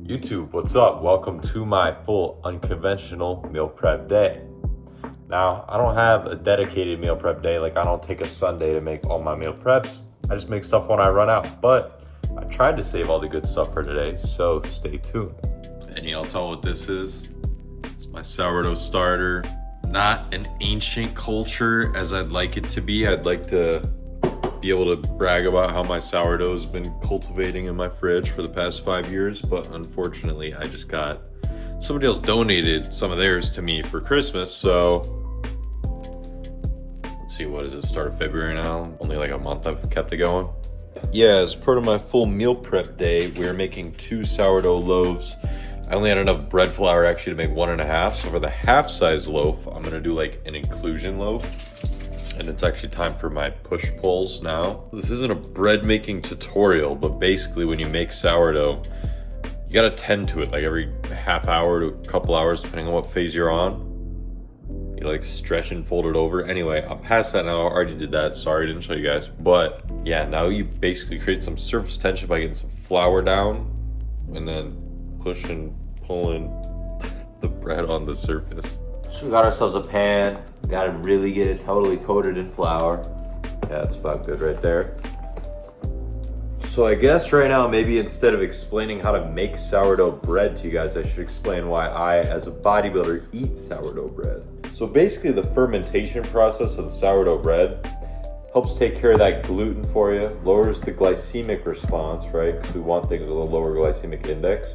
YouTube, what's up? Welcome to my full unconventional meal prep day. Now, I don't have a dedicated meal prep day, like I don't take a Sunday to make all my meal preps. I just make stuff when I run out, but I tried to save all the good stuff for today, so stay tuned. And y'all tell what this is? It's my sourdough starter. Not an ancient culture as I'd like it to be. I'd like to be able to brag about how my sourdough's been cultivating in my fridge for the past 5 years, but unfortunately I just got somebody else donated some of theirs to me for Christmas. So let's see, what is it, start of February now? Only like a month I've kept it going. Yeah, as part of my full meal prep day, we're making 2 sourdough loaves. I only had enough bread flour actually to make 1.5, so for the half size loaf I'm gonna do like an inclusion loaf. And it's actually time for my push pulls now. This isn't a bread making tutorial, but basically when you make sourdough, you gotta tend to it like every half hour to a couple hours, depending on what phase you're on. You like stretch and fold it over. Anyway, I'm past that now. I already did that. Sorry, I didn't show you guys. But yeah, now you basically create some surface tension by getting some flour down and then push and pulling the bread on the surface. So we got ourselves a pan. Gotta really get it totally coated in flour. Yeah, that's about good right there. So I guess right now, maybe instead of explaining how to make sourdough bread to you guys, I should explain why I, as a bodybuilder, eat sourdough bread. So basically the fermentation process of the sourdough bread helps take care of that gluten for you, lowers the glycemic response, right? Because we want things with a lower glycemic index.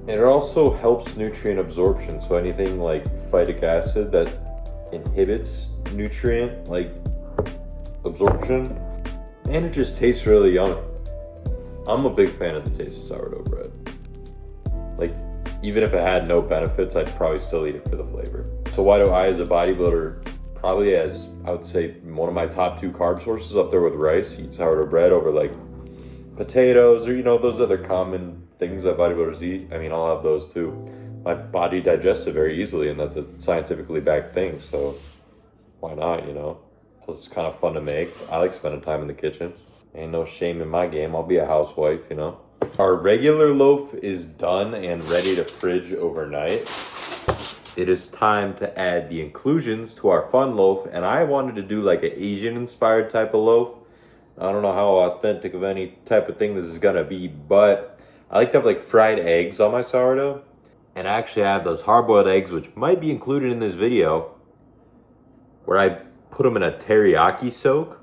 And it also helps nutrient absorption. So anything like phytic acid that inhibits nutrient like absorption. And it just tastes really yummy. I'm a big fan of the taste of sourdough bread. Like, even if it had no benefits, I'd probably still eat it for the flavor. So why do I, as a bodybuilder, probably as, I would say, one of my top 2 carb sources up there with rice, eat sourdough bread over like potatoes or, you know, those other common things that bodybuilders eat. I mean, I'll have those too. My body digests it very easily, and that's a scientifically backed thing, so why not, you know? Plus it's kind of fun to make. I like spending time in the kitchen. Ain't no shame in my game. I'll be a housewife, you know? Our regular loaf is done and ready to fridge overnight. It is time to add the inclusions to our fun loaf, and I wanted to do like an Asian inspired type of loaf. I don't know how authentic of any type of thing this is gonna be, but I like to have like fried eggs on my sourdough. And actually I have those hard-boiled eggs, which might be included in this video, where I put them in a teriyaki soak.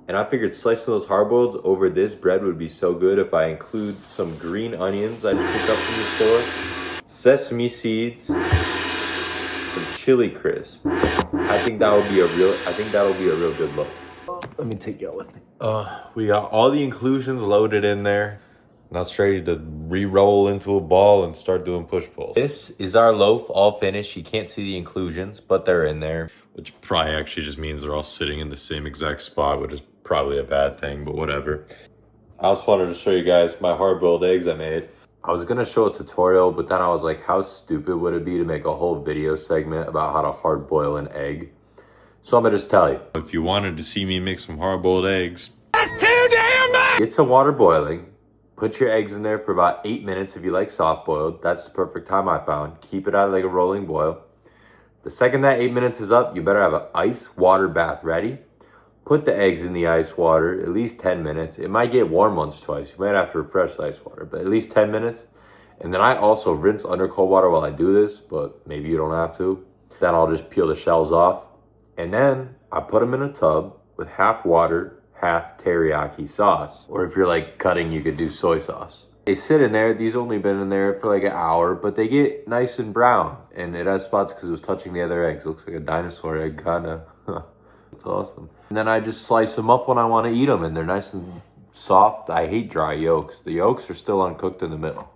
And I figured slicing those hard-boileds over this bread would be so good if I include some green onions I just picked up from the store, sesame seeds, some chili crisp. I think that'll be a real good loaf. Let me take y'all with me. We got all the inclusions loaded in there. Now it's ready to re-roll into a ball and start doing push-pulls. This is our loaf all finished. You can't see the inclusions, but they're in there. Which probably actually just means they're all sitting in the same exact spot, which is probably a bad thing, but whatever. I also wanted to show you guys my hard-boiled eggs I made. I was gonna show a tutorial, but then I was like, how stupid would it be to make a whole video segment about how to hard-boil an egg? So I'm gonna just tell you. If you wanted to see me make some hard-boiled eggs, that's too damn much! Get some water boiling. Put your eggs in there for about 8 minutes if you like soft-boiled. That's the perfect time I found. Keep it at like a rolling boil. The second that 8 minutes is up, you better have an ice water bath ready. Put the eggs in the ice water at least 10 minutes. It might get warm once or twice. You might have to refresh the ice water, but at least 10 minutes. And then I also rinse under cold water while I do this, but maybe you don't have to. Then I'll just peel the shells off. And then I put them in a tub with half water, half teriyaki sauce. Or if you're like cutting, you could do soy sauce. They sit in there. These only been in there for like an hour, but they get nice and brown. And it has spots because it was touching the other eggs. It looks like a dinosaur egg, kinda. That's awesome. And then I just slice them up when I want to eat them, and they're nice and soft. I hate dry yolks. The yolks are still uncooked in the middle.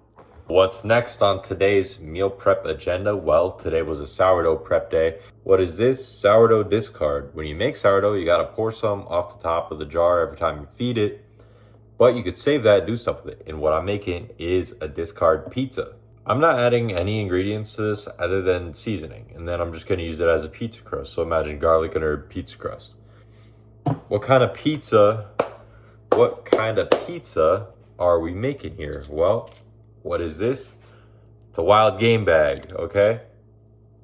What's next on today's meal prep agenda? Well, today was a sourdough prep day. What is this? Sourdough discard. When you make sourdough, you gotta pour some off the top of the jar every time you feed it. But you could save that and do stuff with it. And what I'm making is a discard pizza. I'm not adding any ingredients to this other than seasoning. And then I'm just gonna use it as a pizza crust. So imagine garlic and herb pizza crust. What kind of pizza are we making here? Well, what is this? It's a wild game bag, okay?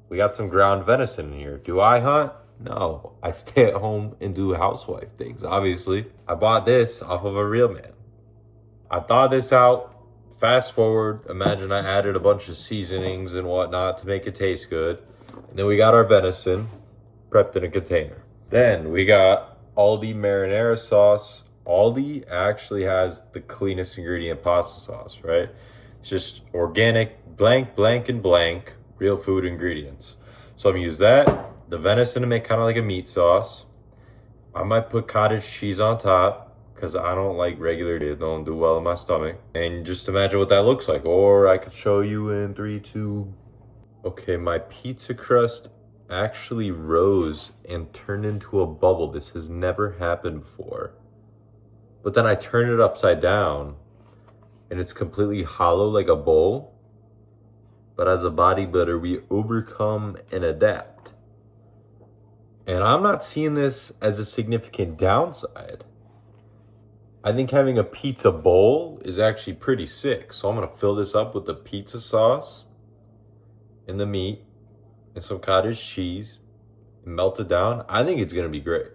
We got some ground venison in here. Do I hunt? No, I stay at home and do housewife things, obviously. I bought this off of a real man. I thawed this out. Fast forward, imagine I added a bunch of seasonings and whatnot to make it taste good. And then we got our venison prepped in a container. Then we got Aldi marinara sauce. Aldi actually has the cleanest ingredient pasta sauce, right? It's just organic, blank, blank, and blank, real food ingredients. So I'm gonna use that, the venison to make kind of like a meat sauce. I might put cottage cheese on top because I don't like regular, it don't do well in my stomach. And just imagine what that looks like. Or I could show you in 3, 2. Okay, my pizza crust actually rose and turned into a bubble. This has never happened before. But then I turn it upside down and it's completely hollow like a bowl. But as a bodybuilder, we overcome and adapt. And I'm not seeing this as a significant downside. I think having a pizza bowl is actually pretty sick. So I'm gonna fill this up with the pizza sauce and the meat and some cottage cheese and melt it down. I think it's gonna be great.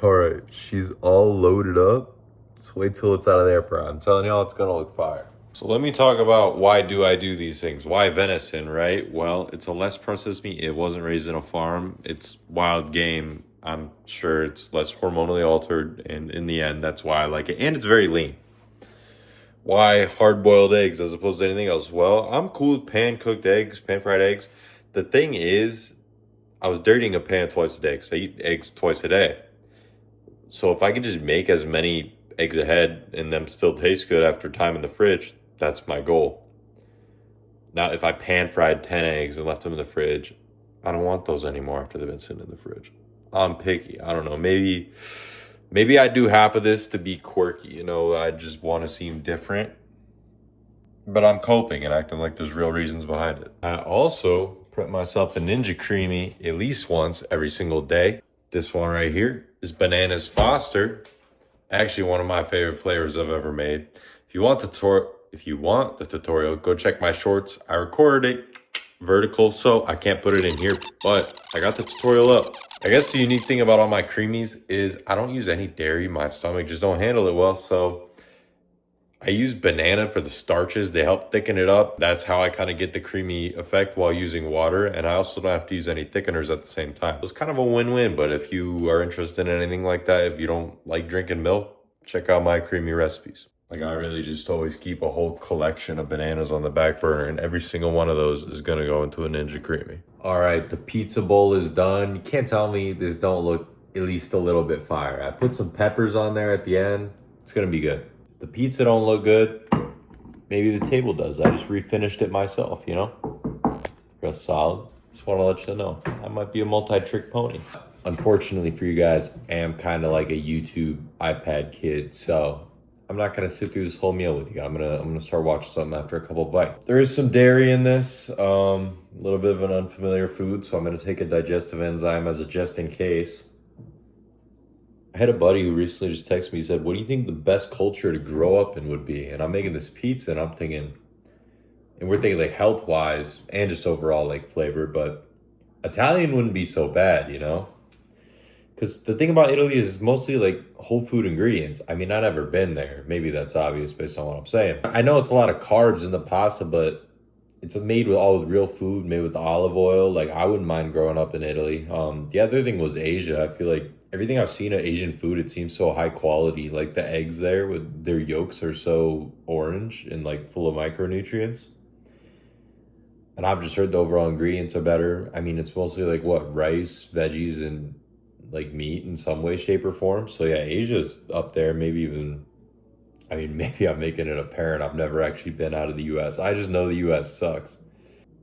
All right, she's all loaded up. Let's wait till it's out of the air fryer. I'm telling y'all, it's gonna look fire. So let me talk about why do I do these things? Why venison, right? Well, it's a less processed meat. It wasn't raised in a farm. It's wild game. I'm sure it's less hormonally altered. And in the end, that's why I like it. And it's very lean. Why hard-boiled eggs as opposed to anything else? Well, I'm cool with pan-cooked eggs, pan-fried eggs. The thing is, I was dirtying a pan twice a day because I eat eggs twice a day. So if I could just make as many eggs ahead and them still taste good after time in the fridge, that's my goal. Now, if I pan-fried 10 eggs and left them in the fridge, I don't want those anymore after they've been sitting in the fridge. I'm picky. I don't know. Maybe I do half of this to be quirky. You know, I just want to seem different. But I'm coping and acting like there's real reasons behind it. I also prep myself a Ninja Creamy at least once every single day. This one right here is Bananas Foster. Actually, one of my favorite flavors I've ever made. If you want the tutorial, go check my shorts. I recorded it vertical, so I can't put it in here, but I got the tutorial up. I guess the unique thing about all my creamies is I don't use any dairy. My stomach just don't handle it well, so I use banana for the starches. They help thicken it up. That's how I kind of get the creamy effect while using water, and I also don't have to use any thickeners at the same time. It's kind of a win-win, but if you are interested in anything like that, if you don't like drinking milk, check out my creamy recipes. Like, I really just always keep a whole collection of bananas on the back burner, and every single one of those is gonna go into a Ninja Creamy. All right, the pizza bowl is done. You can't tell me this don't look at least a little bit fire. I put some peppers on there at the end. It's gonna be good. If the pizza don't look good, maybe the table does. I just refinished it myself, you know? Real solid. Just wanna let you know. I might be a multi-trick pony. Unfortunately for you guys, I am kind of like a YouTube iPad kid, so I'm not gonna sit through this whole meal with you. I'm gonna start watching something after a couple of bites. There is some dairy in this, a little bit of an unfamiliar food, so I'm gonna take a digestive enzyme as a just in case. I had a buddy who recently just texted me, he said, what do you think the best culture to grow up in would be? And I'm making this pizza and I'm thinking, and we're thinking like health-wise and just overall like flavor, but Italian wouldn't be so bad, you know? Because the thing about Italy is it's mostly like whole food ingredients. I mean, I've never been there. Maybe that's obvious based on what I'm saying. I know it's a lot of carbs in the pasta, but it's made with all the real food, made with the olive oil. Like, I wouldn't mind growing up in Italy. The other thing was Asia. I feel like everything I've seen of Asian food, it seems so high quality. Like the eggs there with their yolks are so orange and like full of micronutrients. And I've just heard the overall ingredients are better. I mean, it's mostly like what, rice, veggies, and like meat in some way, shape, or form. So yeah, Asia's up there. Maybe even, I mean, maybe I'm making it apparent I've never actually been out of the US. I just know the US sucks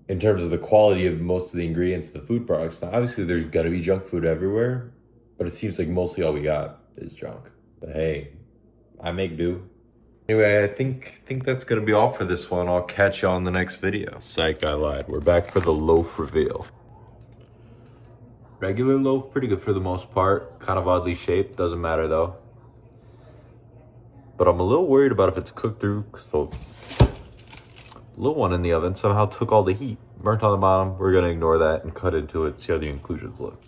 in terms of the quality of most of the ingredients, the food products. Now, obviously there's gonna be junk food everywhere, but it seems like mostly all we got is junk. But hey, I make do. Anyway, I think that's gonna be all for this one. I'll catch you on the next video. Psych, I lied. We're back for the loaf reveal. Regular loaf, pretty good for the most part. Kind of oddly shaped, doesn't matter though. But I'm a little worried about if it's cooked through, so little one in the oven somehow took all the heat. Burnt on the bottom. We're gonna ignore that and cut into it, see how the inclusions look.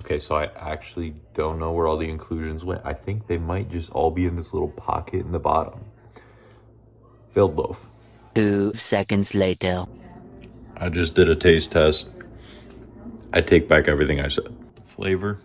Okay, so I actually don't know where all the inclusions went. I think they might just all be in this little pocket in the bottom. Filled loaf. 2 seconds later. I just did a taste test. I take back everything I said. The flavor